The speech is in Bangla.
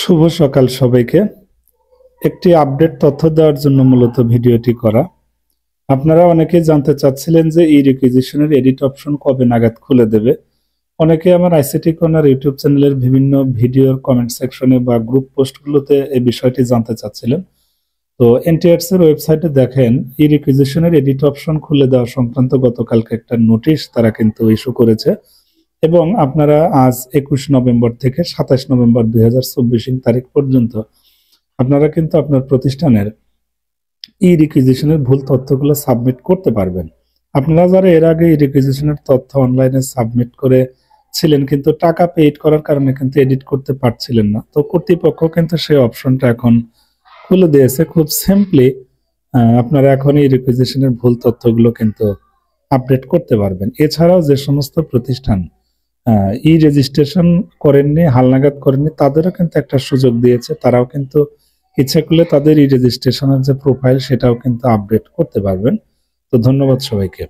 শুভ সকাল সবাইকে। একটি আপডেট তথ্য দেওয়ার জন্য মূলত ভিডিওটি করা। আপনারা অনেকেই জানতে চাচ্ছিলেন যে ই রিকুইজিশনের এডিট অপশন কবে নাগাদ খুলে দেবে। অনেকে আমার আইসিটি কর্নার ইউটিউব চ্যানেলের বিভিন্ন ভিডিওর কমেন্ট সেকশনে বা গ্রুপ পোস্টগুলোতে এই বিষয়টি জানতে চাচ্ছিলেন। তো এনটিআরস এর ওয়েবসাইটে দেখেন ই রিকুইজিশনের এডিট অপশন খুলে দেওয়া সংক্রান্ত গতকালকে একটা নোটিশ তারা কিন্তু ইস্যু করেছে এবং আপনারা আজ 21 নভেম্বর থেকে 27 নভেম্বর 2024 তারিখ পর্যন্ত আপনারা কিন্তু আপনার প্রতিষ্ঠানের ই রিকুইজিশনের ভুল তথ্যগুলো সাবমিট করতে পারবেন। আপনারা যারা এর আগে ই রিকুইজিশনের তথ্য অনলাইনে সাবমিট করে ছিলেন কিন্তু টাকা পেইড করার কারণে কিন্তু এডিট করতে পারছিলেন না, তো কর্তৃপক্ষ কিন্তু সেই অপশনটা এখন খুলে দিয়েছে। খুব সিম্পলি আপনারা এখন এই রিকুইজিশনের ভুল তথ্যগুলো কিন্তু আপডেট করতে পারবেন। এছাড়াও যে সমস্ত প্রতিষ্ঠান ই রেজিস্ট্রেশন করেননি, হালনাগাদ করেননি, তাদেরও কিন্তু একটা সুযোগ দিয়েছে। তারাও কিন্তু ইচ্ছে করলে তাদের ই রেজিস্ট্রেশনের যে প্রোফাইল সেটাও কিন্তু আপডেট করতে পারবেন। তো ধন্যবাদ সবাইকে।